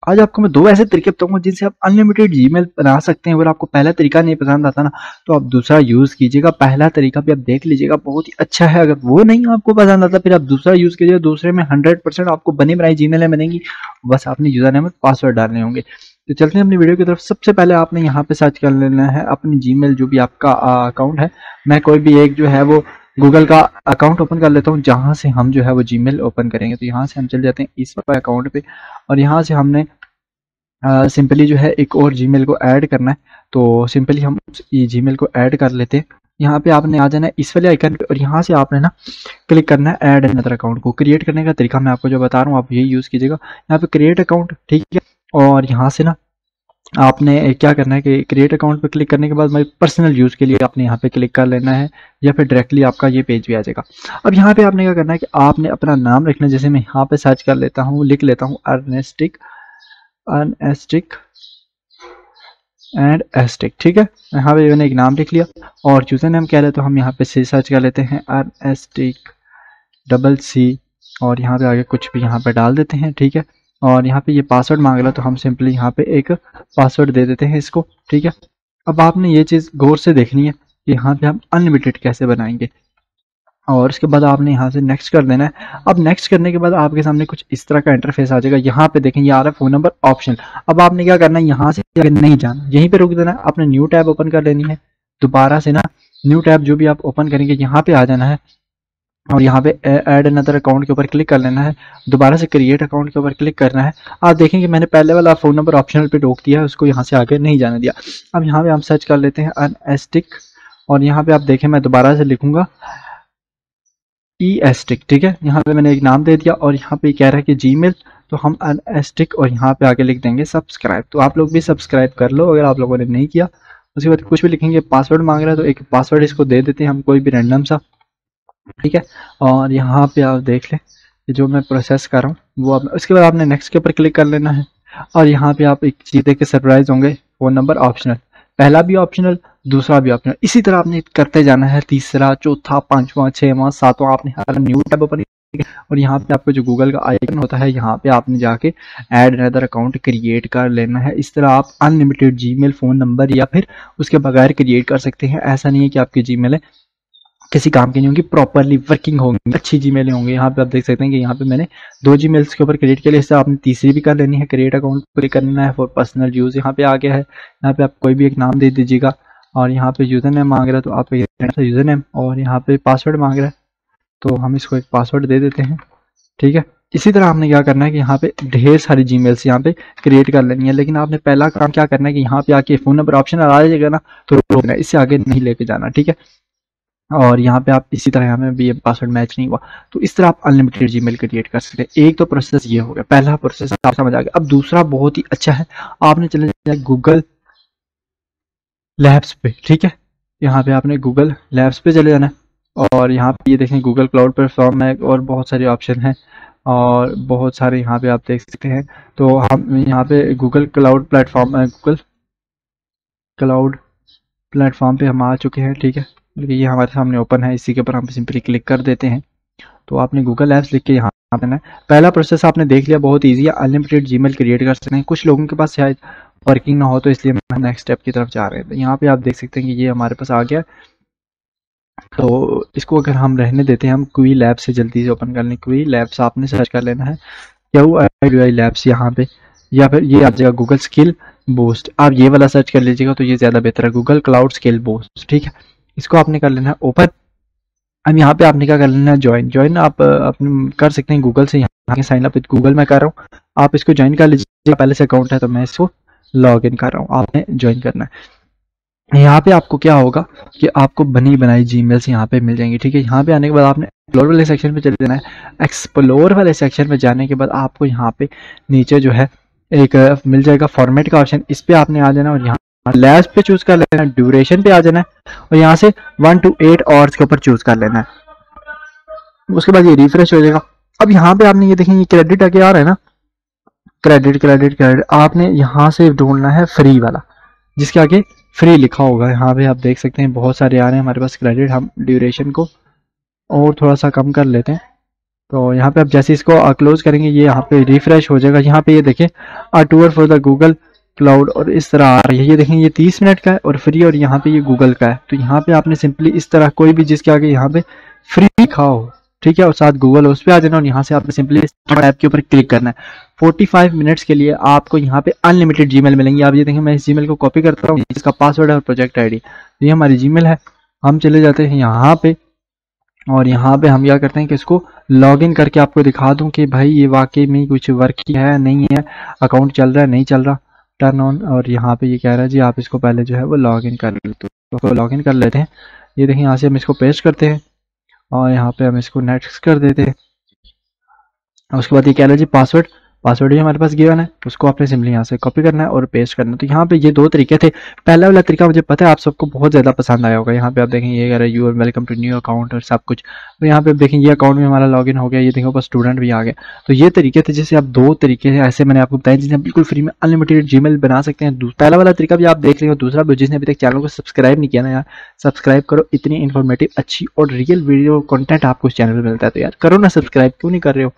आज आपको मैं 2 ऐसे तरीके बताऊंगा जिनसे आप अनलिमिटेड जीमेल बना सकते हैं। अगर आपको पहला तरीका नहीं पसंद आता ना तो आप दूसरा यूज कीजिएगा। पहला तरीका भी आप देख लीजिएगा, बहुत ही अच्छा है। अगर वो नहीं आपको पसंद आता फिर आप दूसरा यूज कीजिए। दूसरे में 100% आपको बनी बनाई जीमेल बनेगी, बस आपने यूजर नेम और पासवर्ड डालने होंगे। तो चलते हैं अपनी वीडियो की तरफ। सबसे पहले आपने यहाँ पे सर्च कर लेना है अपनी जीमेल जो भी आपका अकाउंट है। मैं कोई भी एक जो है वो गूगल का अकाउंट ओपन कर लेता हूँ जहाँ से हम जो है वो जीमेल ओपन करेंगे। तो यहाँ से हम चल जाते हैं इस अकाउंट पे और यहाँ से हमने सिंपली जो है एक और जीमेल को ऐड करना है। तो सिंपली हम ये जीमेल को ऐड कर लेते हैं। यहाँ पे आपने आ जाना है इस वाले आइकन पे और यहाँ से आपने ना क्लिक करना है ऐड अनदर अकाउंट को। क्रिएट करने का तरीका मैं आपको जो बता रहा हूँ आप यही यूज़ कीजिएगा। यहाँ पे क्रिएट अकाउंट, ठीक है। और यहाँ से ना आपने क्या करना है कि क्रिएट अकाउंट पे क्लिक करने के बाद मेरे पर्सनल यूज़ के लिए आपने यहाँ पे क्लिक कर लेना है या फिर डायरेक्टली आपका ये पेज भी आ जाएगा। अब यहाँ पे आपने क्या करना है कि आपने अपना नाम रखना है। जैसे मैं यहाँ पे सर्च कर लेता हूँ, लिख लेता हूँ अर्नेस्टिक एंड एस्टिक, ठीक है। यहाँ पे मैंने एक नाम लिख लिया और यूजर नेम क्या लेते तो हम यहाँ पे से सर्च कर लेते हैं अर्नेस्टिक CC और यहाँ पे आगे कुछ भी यहाँ पे डाल देते हैं, ठीक है। और यहाँ पे ये पासवर्ड मांग रहा तो हम सिंपली यहाँ पे एक पासवर्ड दे देते हैं इसको, ठीक है। अब आपने ये चीज़ गौर से देखनी है कि यहाँ पे हम अनलिमिटेड कैसे बनाएंगे और उसके बाद आपने यहाँ से नेक्स्ट कर देना है। अब नेक्स्ट करने के बाद आपके सामने कुछ इस तरह का इंटरफेस आ जाएगा। यहाँ पे देखें ये आ रहा है फ़ोन नंबर ऑप्शनल। अब आपने क्या करना है, यहाँ से आगे नहीं जाना, यहीं पे रुक देना है। आपने न्यू टैब ओपन कर लेनी है। दोबारा से ना न्यू टैब जो भी आप ओपन करेंगे यहाँ पे आ जाना है और यहाँ पे ऐड अनदर अकाउंट के ऊपर क्लिक कर लेना है। दोबारा से क्रिएट अकाउंट के ऊपर क्लिक करना है। आप देखेंगे मैंने पहले वाला फ़ोन नंबर ऑप्शनल पे रोक दिया है, उसको यहाँ से आगे नहीं जाने दिया। अब यहाँ पे हम सर्च कर लेते हैं अनएस्टिक और यहाँ पे आप देखें मैं दोबारा से लिखूंगा एस्टिक, ठीक है। यहाँ पे मैंने एक नाम दे दिया और यहाँ पे कह रहा है कि जीमेल, तो हम अनएस्टिक और यहाँ पे आगे लिख देंगे सब्सक्राइब। तो आप लोग भी सब्सक्राइब कर लो अगर आप लोगों ने नहीं किया। उसके बाद कुछ भी लिखेंगे, पासवर्ड मांग रहा है तो एक पासवर्ड इसको दे देते हैं हम कोई भी रैंडम सा, ठीक है। और यहाँ पे आप देख लें जो मैं प्रोसेस कर रहा हूँ वो आप, उसके बाद आपने नेक्स्ट के ऊपर क्लिक कर लेना है और यहाँ पे आप एक चीज़ देख के सरप्राइज होंगे, फ़ोन नंबर ऑप्शनल, पहला भी ऑप्शनल दूसरा भी ऑप्शनल। इसी तरह आपने करते जाना है, तीसरा चौथा पांचवा छठवां सातवां। आपने हर न्यू टैब ओपन और यहाँ पे आपको जो गूगल का आइकन होता है यहाँ पे आपने जाके ऐड अनदर अकाउंट क्रिएट कर लेना है। इस तरह आप अनलिमिटेड जीमेल फ़ोन नंबर या फिर उसके बगैर क्रिएट कर सकते हैं। ऐसा नहीं है कि आपकी जीमेल किसी काम की नहीं होंगी, प्रॉपरली वर्किंग होंगी, अच्छी जीमेल होंगी। यहाँ पे आप देख सकते हैं कि यहाँ पे मैंने 2 जीमेल्स के ऊपर क्रिएट किया। इससे आपने तीसरी भी कर लेनी है, क्रिएट अकाउंट क्लिक करना है फॉर पर्सनल यूज़। यहाँ पे आ गया है, यहाँ पे आप कोई भी एक नाम दे दीजिएगा और यहाँ पे यूज़र नेम मांग रहा है तो आप यूज़र नेम और यहाँ पे पासवर्ड मांग रहा है तो हम इसको एक पासवर्ड दे देते हैं, ठीक है। इसी तरह आपने क्या करना है कि यहाँ पे ढेर सारी जीमेल्स यहाँ पे क्रिएट कर लेनी है। लेकिन आपने पहला काम क्या करना है कि यहाँ पे आके फ़ोन नंबर ऑप्शन आ जाएगा ना तो रोकना है, इससे आगे नहीं लेके जाना, ठीक है। और यहाँ पे आप इसी तरह यहाँ में भी पासवर्ड मैच नहीं हुआ तो इस तरह आप अनलिमिटेड जीमेल क्रिएट कर सकते हैं। एक तो प्रोसेस ये हो गया, पहला प्रोसेस आप समझ आ गया। अब दूसरा बहुत ही अच्छा है, आपने चले जाए गूगल लैब्स पे, ठीक है। यहाँ पे आपने गूगल लैब्स पे चले जाना है और यहाँ पे ये देखें गूगल क्लाउड प्लेटफॉर्म है और बहुत सारे ऑप्शन हैं और बहुत सारे यहाँ पे आप देख सकते हैं। तो हम यहाँ पे Google cloud platform Google cloud platform पे हम आ चुके हैं, ठीक है। ये हमारे सामने ओपन है, इसी के ऊपर हम सिंपली क्लिक कर देते हैं। तो आपने गूगल ऐप्स लिख के यहाँ आना है। पहला प्रोसेस आपने देख लिया, बहुत इजी है, अनलिमिटेड जीमेल क्रिएट कर सकते हैं। कुछ लोगों के पास शायद वर्किंग ना हो तो इसलिए हम नेक्स्ट स्टेप की तरफ जा रहे हैं। तो यहाँ पे आप देख सकते हैं कि ये हमारे पास आ गया। तो इसको अगर हम रहने देते हैं, हम क्वी लैब से जल्दी से ओपन कर लें। क्वी लैब्स आपने सर्च कर लेना है, QI लैब्स यहाँ पे, या फिर ये आ जाएगा गूगल स्किल बूस्ट। आप ये वाला सर्च कर लीजिएगा तो ये ज़्यादा बेहतर है, गूगल क्लाउड स्किल बूस्ट, ठीक है। इसको आपने कर लेना है ओपन। अब यहाँ पे आपने क्या कर लेना है, ज्वाइन आप अपने कर सकते हैं गूगल से। यहाँ साइन अप विद गूगल मैं कर रहा हूँ, आप इसको ज्वाइन कर लीजिए। पहले से अकाउंट है तो मैं इसको लॉग इन कर रहा हूँ, आपने ज्वाइन करना है। यहाँ पे आपको क्या होगा कि आपको बनी बनाई जीमेल्स यहाँ पे मिल जाएंगी, ठीक है। यहाँ पे आने के बाद आपने एक्सप्लोर वाले सेक्शन पे चले जाना है। एक्सप्लोर वाले सेक्शन पे जाने के बाद आपको यहाँ पे नीचे जो है एक मिल जाएगा फॉर्मेट का ऑप्शन, इस पे आपने आ जाना और यहाँ लैब्स पे चूज कर लेना है, ड्यूरेशन पे आ जाना है और यहाँ से 1 to 8 आवर्स के ऊपर चूज कर लेना है। उसके बाद ये रिफ्रेश हो जाएगा। अब यहाँ पे आपने ये देखेंगे क्रेडिट आगे आ रहा है ना, क्रेडिट आपने यहाँ से ढूंढना है फ्री वाला, जिसके आगे फ्री लिखा होगा। यहाँ पे आप देख सकते हैं बहुत सारे आ रहे हैं हमारे पास क्रेडिट। हम ड्यूरेशन को और थोड़ा सा कम कर लेते हैं, तो यहाँ पे आप जैसे इसको क्लोज करेंगे ये यहाँ पे रिफ्रेश हो जाएगा। यहाँ पे ये देखें tour for the Google cloud और इस तरह आ रही है। ये देखें ये 30 मिनट का है और फ्री, और यहाँ पे ये गूगल का है। तो यहाँ पे आपने सिंपली इस तरह कोई भी जिसके आगे यहाँ पे फ्री लिखा हो, ठीक है, और साथ गूगल उस पर आ जाना और यहाँ से आपने सिंपली ऐप के ऊपर क्लिक करना है। 45 मिनट्स के लिए आपको यहाँ पे अनलिमिटेड जीमेल मिलेंगे। आप ये देखें मैं इस जीमेल को कॉपी करता हूँ, इसका पासवर्ड है और प्रोजेक्ट आईडी, ये हमारी जीमेल है। हम चले जाते हैं यहाँ पे और यहाँ पे हम क्या करते हैं कि इसको लॉगिन करके आपको दिखा दूं कि भाई ये वाकई में कुछ वर्क है नहीं है, अकाउंट चल रहा है नहीं चल रहा, टर्न ऑन। और यहाँ पे ये कह रहा है जी आप इसको पहले जो है वो लॉगिन कर लेते, तो लॉगिन कर लेते हैं। ये देखिए यहाँ से हम इसको पेस्ट करते हैं और यहाँ पे हम इसको नेक्स्ट कर देते हैं। उसके बाद ये कह रहा है जी पासवर्ड, पासवर्ड भी हमारे पास गिवन है, उसको आपने सिंपली यहाँ से कॉपी करना है और पेस्ट करना है। तो यहाँ पे ये दो तरीके थे। पहला वाला तरीका मुझे पता है आप सबको बहुत ज़्यादा पसंद आया होगा। यहाँ पे आप देखें ये कह रहा है you are welcome to new account और सब कुछ। तो यहाँ पे आप देखें ये अकाउंट में हमारा लॉगिन हो गया, ये देखो ऊपर स्टूडेंट भी आ गया। तो ये तरीके थे, जैसे आप दो तरीके ऐसे मैंने आपको बताया जिससे बिल्कुल फ्री में अनलिमिटेड जीमेल बना सकते हैं। पहला वाला तरीका भी आप देख रहे हो, दूसरा भी जिसने अभी तक चैनल को सब्सक्राइब नहीं किया ना यार सब्सक्राइब करो, इतनी इन्फॉर्मेटिव अच्छी और रियल वीडियो कंटेंट आपको इस चैनल पर मिलता है। तो यार करो ना सब्सक्राइब, क्यों नहीं कर रहे हो।